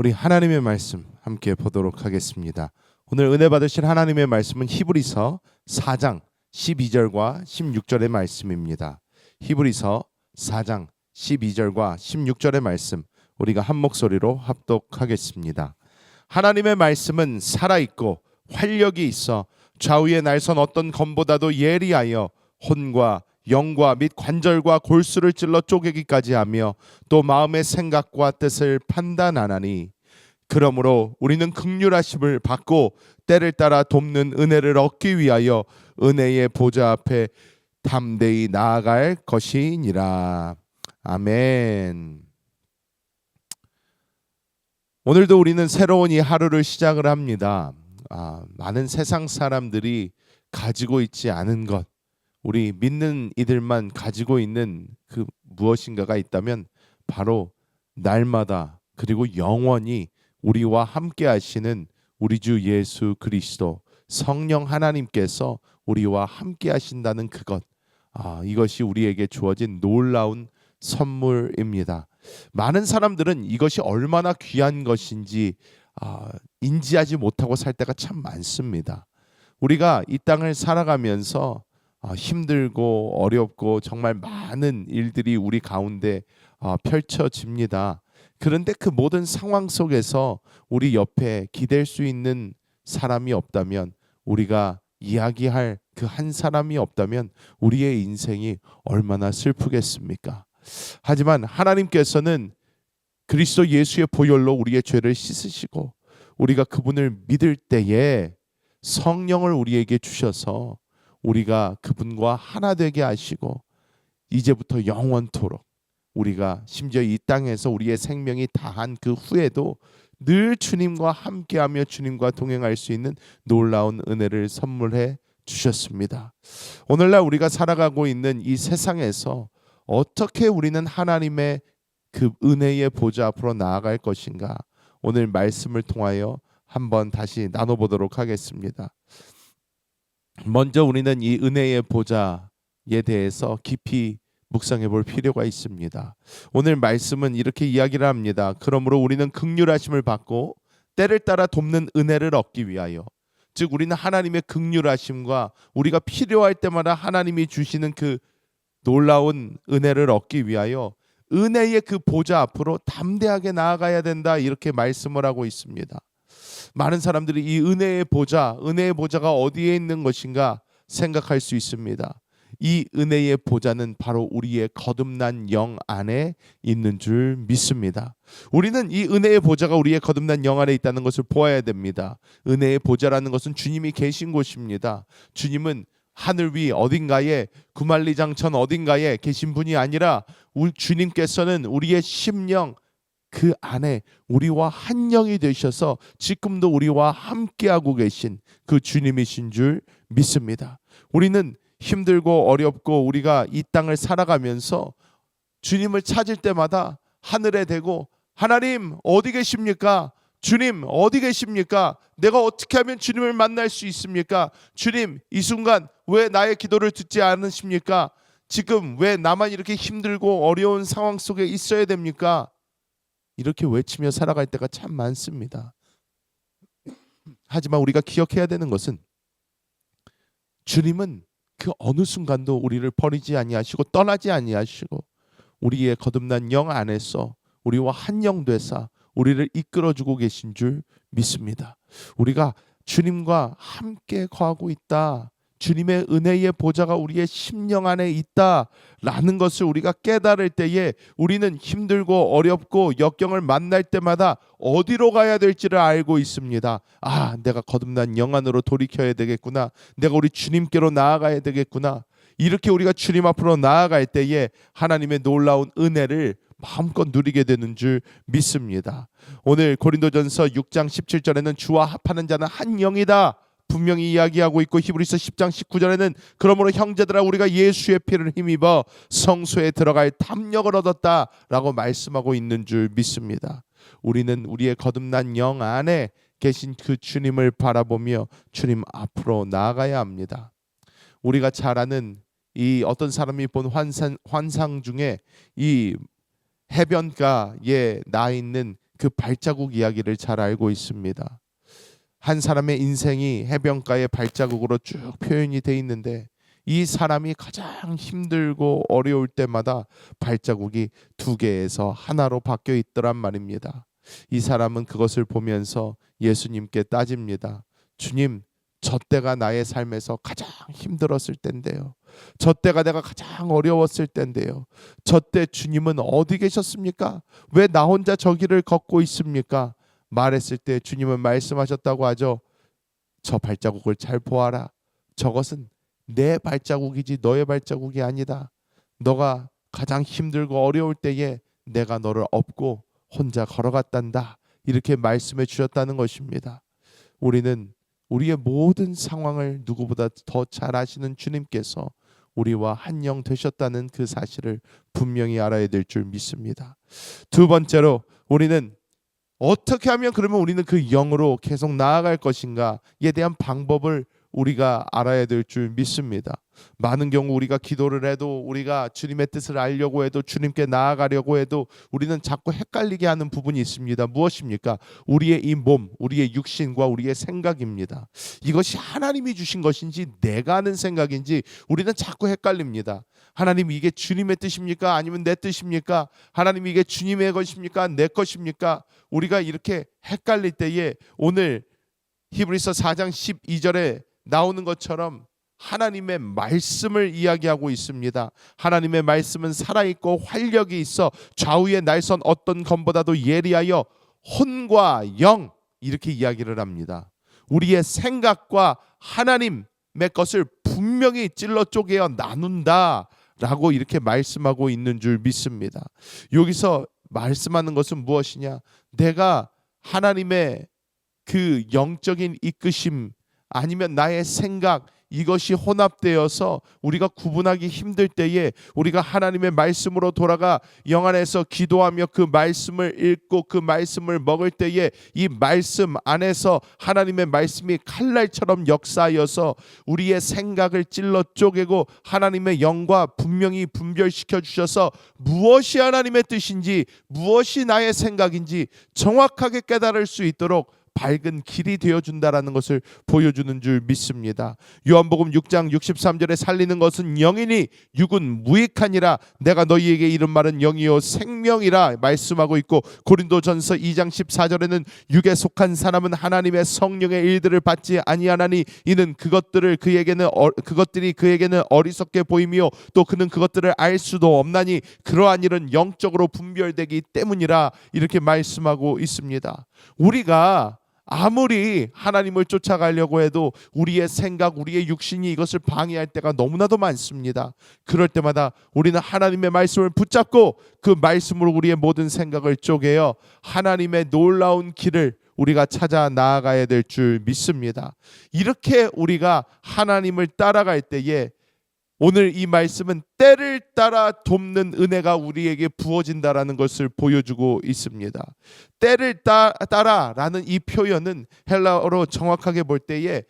우리 하나님의 말씀 함께 보도록 하겠습니다. 오늘 은혜 받으실 하나님의 말씀은 히브리서 4장 12절과 16절의 말씀입니다. 히브리서 4장 12절과 16절의 말씀 우리가 한 목소리로 합독하겠습니다. 하나님의 말씀은 살아있고 활력이 있어 좌우의 날선 어떤 검보다도 예리하여 혼과 영과 및 관절과 골수를 찔러 쪼개기까지 하며 또 마음의 생각과 뜻을 판단하나니 그러므로 우리는 긍휼하심을 받고 때를 따라 돕는 은혜를 얻기 위하여 은혜의 보좌 앞에 담대히 나아갈 것이니라. 아멘. 오늘도 우리는 새로운 이 하루를 시작을 합니다. 많은 세상 사람들이 가지고 있지 않은 것, 우리 믿는 이들만 가지고 있는 그 무엇인가가 있다면 바로 날마다 그리고 영원히 우리와 함께 하시는 우리 주 예수 그리스도 성령 하나님께서 우리와 함께 하신다는 그것, 이것이 우리에게 주어진 놀라운 선물입니다. 많은 사람들은 이것이 얼마나 귀한 것인지 인지하지 못하고 살 때가 참 많습니다. 우리가 이 땅을 살아가면서 힘들고 어렵고 정말 많은 일들이 우리 가운데 펼쳐집니다. 그런데 그 모든 상황 속에서 우리 옆에 기댈 수 있는 사람이 없다면, 우리가 이야기할 그 한 사람이 없다면 우리의 인생이 얼마나 슬프겠습니까? 하지만 하나님께서는 그리스도 예수의 보혈로 우리의 죄를 씻으시고 우리가 그분을 믿을 때에 성령을 우리에게 주셔서 우리가 그분과 하나 되게 하시고 이제부터 영원토록 우리가 심지어 이 땅에서 우리의 생명이 다한 그 후에도 늘 주님과 함께하며 주님과 동행할 수 있는 놀라운 은혜를 선물해 주셨습니다. 오늘날 우리가 살아가고 있는 이 세상에서 어떻게 우리는 하나님의 그 은혜의 보좌 앞으로 나아갈 것인가, 오늘 말씀을 통하여 한번 다시 나눠보도록 하겠습니다. 먼저 우리는 이 은혜의 보좌에 대해서 깊이 묵상해 볼 필요가 있습니다. 오늘 말씀은 이렇게 이야기를 합니다. 그러므로 우리는 긍휼하심을 받고 때를 따라 돕는 은혜를 얻기 위하여, 즉 우리는 하나님의 긍휼하심과 우리가 필요할 때마다 하나님이 주시는 그 놀라운 은혜를 얻기 위하여 은혜의 그 보좌 앞으로 담대하게 나아가야 된다, 이렇게 말씀을 하고 있습니다. 많은 사람들이 이 은혜의 보좌가 어디에 있는 것인가 생각할 수 있습니다. 이 은혜의 보좌는 바로 우리의 거듭난 영 안에 있는 줄 믿습니다. 우리는 이 은혜의 보좌가 우리의 거듭난 영 안에 있다는 것을 보아야 됩니다. 은혜의 보좌라는 것은 주님이 계신 곳입니다. 주님은 하늘 위 어딘가에, 구만리장천 어딘가에 계신 분이 아니라 주님께서는 우리의 심령 그 안에 우리와 한 영이 되셔서 지금도 우리와 함께하고 계신 그 주님이신 줄 믿습니다. 우리는 힘들고 어렵고 우리가 이 땅을 살아가면서 주님을 찾을 때마다 하늘에 대고 하나님 어디 계십니까? 주님 어디 계십니까? 내가 어떻게 하면 주님을 만날 수 있습니까? 주님 이 순간 왜 나의 기도를 듣지 않으십니까? 지금 왜 나만 이렇게 힘들고 어려운 상황 속에 있어야 됩니까? 이렇게 외치며 살아갈 때가 참 많습니다. 하지만 우리가 기억해야 되는 것은 주님은 그 어느 순간도 우리를 버리지 아니하시고 떠나지 아니하시고 우리의 거듭난 영 안에서 우리와 한 영 되사 우리를 이끌어주고 계신 줄 믿습니다. 우리가 주님과 함께 거하고 있다, 주님의 은혜의 보좌가 우리의 심령 안에 있다라는 것을 우리가 깨달을 때에 우리는 힘들고 어렵고 역경을 만날 때마다 어디로 가야 될지를 알고 있습니다. 내가 거듭난 영 안으로 돌이켜야 되겠구나, 내가 우리 주님께로 나아가야 되겠구나. 이렇게 우리가 주님 앞으로 나아갈 때에 하나님의 놀라운 은혜를 마음껏 누리게 되는 줄 믿습니다. 오늘 고린도전서 6장 17절에는 주와 합하는 자는 한 영이다 분명히 이야기하고 있고, 히브리서 10장 19절에는 그러므로 형제들아 우리가 예수의 피를 힘입어 성소에 들어갈 담력을 얻었다라고 말씀하고 있는 줄 믿습니다. 우리는 우리의 거듭난 영 안에 계신 그 주님을 바라보며 주님 앞으로 나아가야 합니다. 우리가 잘 아는 이 어떤 사람이 본 환상 중에 이 해변가에 나 있는 그 발자국 이야기를 잘 알고 있습니다. 한 사람의 인생이 해변가의 발자국으로 쭉 표현이 돼 있는데 이 사람이 가장 힘들고 어려울 때마다 발자국이 2개에서 하나로 바뀌어 있더란 말입니다. 이 사람은 그것을 보면서 예수님께 따집니다. 주님, 저 때가 나의 삶에서 가장 힘들었을 때인데요. 저 때가 내가 가장 어려웠을 때인데요. 저 때 주님은 어디 계셨습니까? 왜 나 혼자 저 길을 걷고 있습니까? 말했을 때 주님은 말씀하셨다고 하죠. 저 발자국을 잘 보아라. 저것은 내 발자국이지 너의 발자국이 아니다. 너가 가장 힘들고 어려울 때에 내가 너를 업고 혼자 걸어갔단다. 이렇게 말씀해 주셨다는 것입니다. 우리는 우리의 모든 상황을 누구보다 더 잘 아시는 주님께서 우리와 한 영 되셨다는 그 사실을 분명히 알아야 될 줄 믿습니다. 2번째로 우리는 어떻게 하면 그러면 우리는 그 영으로 계속 나아갈 것인가에 대한 방법을 우리가 알아야 될 줄 믿습니다. 많은 경우 우리가 기도를 해도 우리가 주님의 뜻을 알려고 해도 주님께 나아가려고 해도 우리는 자꾸 헷갈리게 하는 부분이 있습니다. 무엇입니까? 우리의 이 몸, 우리의 육신과 우리의 생각입니다. 이것이 하나님이 주신 것인지 내가 하는 생각인지 우리는 자꾸 헷갈립니다. 하나님, 이게 주님의 뜻입니까? 아니면 내 뜻입니까? 하나님, 이게 주님의 것입니까? 내 것입니까? 우리가 이렇게 헷갈릴 때에 오늘 히브리서 4장 12절에 나오는 것처럼 하나님의 말씀을 이야기하고 있습니다. 하나님의 말씀은 살아있고 활력이 있어 좌우의 날선 어떤 검보다도 예리하여 혼과 영, 이렇게 이야기를 합니다. 우리의 생각과 하나님의 것을 분명히 찔러 쪼개어 나눈다 라고 이렇게 말씀하고 있는 줄 믿습니다. 여기서 말씀하는 것은 무엇이냐? 내가 하나님의 그 영적인 이끄심 아니면 나의 생각, 이것이 혼합되어서 우리가 구분하기 힘들 때에 우리가 하나님의 말씀으로 돌아가 영 안에서 기도하며 그 말씀을 읽고 그 말씀을 먹을 때에 이 말씀 안에서 하나님의 말씀이 칼날처럼 역사하여서 우리의 생각을 찔러 쪼개고 하나님의 영과 분명히 분별시켜 주셔서 무엇이 하나님의 뜻인지 무엇이 나의 생각인지 정확하게 깨달을 수 있도록 밝은 길이 되어준다라는 것을 보여주는 줄 믿습니다. 요한복음 6장 63절에 살리는 것은 영이니 육은 무익하니라. 내가 너희에게 이른 말은 영이요 생명이라 말씀하고 있고, 고린도전서 2장 14절에는 육에 속한 사람은 하나님의 성령의 일들을 받지 아니하나니 이는 그것들이 그에게는 어리석게 보이며 또 그는 그것들을 알 수도 없나니 그러한 일은 영적으로 분별되기 때문이라. 이렇게 말씀하고 있습니다. 우리가 아무리 하나님을 쫓아가려고 해도 우리의 생각, 우리의 육신이 이것을 방해할 때가 너무나도 많습니다. 그럴 때마다 우리는 하나님의 말씀을 붙잡고 그 말씀으로 우리의 모든 생각을 쪼개어 하나님의 놀라운 길을 우리가 찾아 나아가야 될 줄 믿습니다. 이렇게 우리가 하나님을 따라갈 때에 오늘 이 말씀은 때를 따라 돕는 은혜가 우리에게 부어진다라는 것을 보여주고 있습니다. 때를 따라라는 이 표현은 헬라어로 정확하게 볼 때에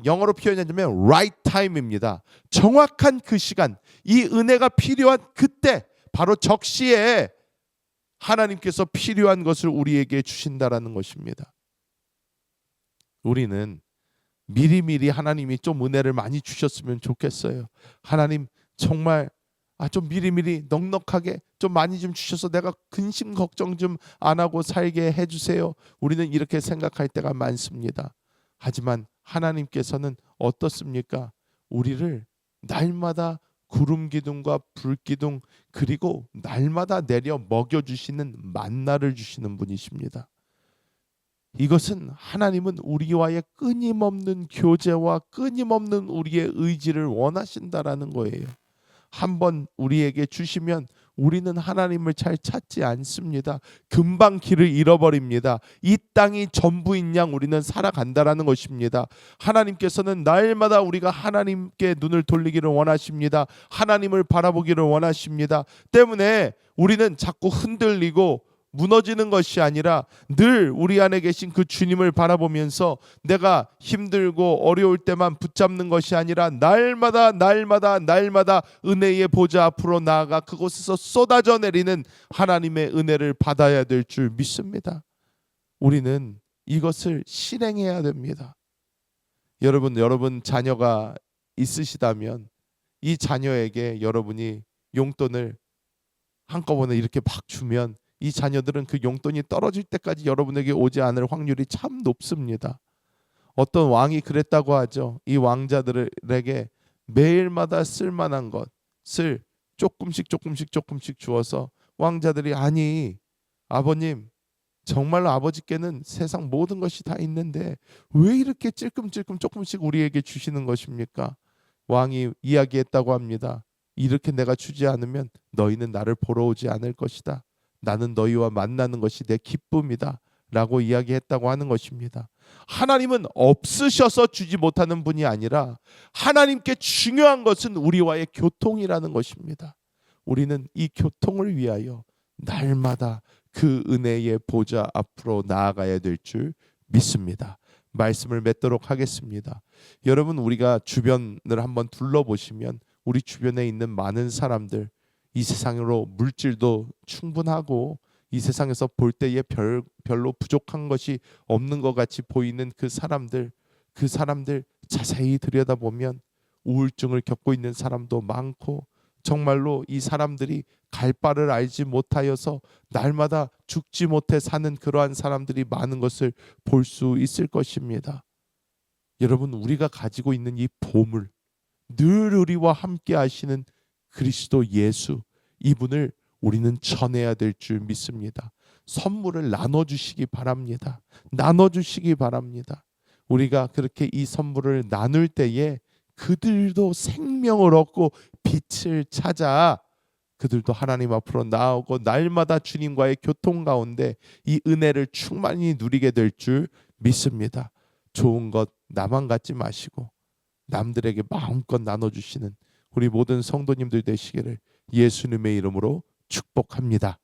영어로 표현하자면 right time입니다. 정확한 그 시간, 이 은혜가 필요한 그때, 바로 적시에 하나님께서 필요한 것을 우리에게 주신다라는 것입니다. 우리는 미리미리 하나님이 좀 은혜를 많이 주셨으면 좋겠어요. 하나님 정말 좀 미리미리 넉넉하게 좀 많이 좀 주셔서 내가 근심 걱정 좀 안 하고 살게 해주세요. 우리는 이렇게 생각할 때가 많습니다. 하지만 하나님께서는 어떻습니까? 우리를 날마다 구름 기둥과 불 기둥 그리고 날마다 내려 먹여주시는 만나를 주시는 분이십니다. 이것은 하나님은 우리와의 끊임없는 교제와 끊임없는 우리의 의지를 원하신다라는 거예요. 한번 우리에게 주시면 우리는 하나님을 잘 찾지 않습니다. 금방 길을 잃어버립니다. 이 땅이 전부인 양 우리는 살아간다라는 것입니다. 하나님께서는 날마다 우리가 하나님께 눈을 돌리기를 원하십니다. 하나님을 바라보기를 원하십니다. 때문에 우리는 자꾸 흔들리고 무너지는 것이 아니라 늘 우리 안에 계신 그 주님을 바라보면서 내가 힘들고 어려울 때만 붙잡는 것이 아니라 날마다 날마다 날마다 은혜의 보좌 앞으로 나아가 그곳에서 쏟아져 내리는 하나님의 은혜를 받아야 될 줄 믿습니다. 우리는 이것을 실행해야 됩니다. 여러분 자녀가 있으시다면 이 자녀에게 여러분이 용돈을 한꺼번에 이렇게 막 주면 이 자녀들은 그 용돈이 떨어질 때까지 여러분에게 오지 않을 확률이 참 높습니다. 어떤 왕이 그랬다고 하죠. 이 왕자들에게 매일마다 쓸만한 것을 조금씩 주어서 왕자들이 아니 아버님 정말로 아버지께는 세상 모든 것이 다 있는데 왜 이렇게 찔끔찔끔 조금씩 우리에게 주시는 것입니까? 왕이 이야기했다고 합니다. 이렇게 내가 주지 않으면 너희는 나를 보러 오지 않을 것이다. 나는 너희와 만나는 것이 내 기쁨이다. 라고 이야기했다고 하는 것입니다. 하나님은 없으셔서 주지 못하는 분이 아니라 하나님께 중요한 것은 우리와의 교통이라는 것입니다. 우리는 이 교통을 위하여 날마다 그 은혜의 보좌 앞으로 나아가야 될 줄 믿습니다. 말씀을 맺도록 하겠습니다. 여러분 우리가 주변을 한번 둘러보시면 우리 주변에 있는 많은 사람들 이 세상으로 물질도 충분하고 이 세상에서 볼 때에 별로 부족한 것이 없는 것 같이 보이는 그 사람들 자세히 들여다보면 우울증을 겪고 있는 사람도 많고 정말로 이 사람들이 갈 바를 알지 못하여서 날마다 죽지 못해 사는 그러한 사람들이 많은 것을 볼 수 있을 것입니다. 여러분 우리가 가지고 있는 이 보물 늘 우리와 함께 하시는 그리스도 예수 이분을 우리는 전해야 될 줄 믿습니다. 선물을 나눠주시기 바랍니다. 나눠주시기 바랍니다. 우리가 그렇게 이 선물을 나눌 때에 그들도 생명을 얻고 빛을 찾아 그들도 하나님 앞으로 나오고 날마다 주님과의 교통 가운데 이 은혜를 충만히 누리게 될 줄 믿습니다. 좋은 것 나만 갖지 마시고 남들에게 마음껏 나눠주시는 우리 모든 성도님들 되시기를 예수님의 이름으로 축복합니다.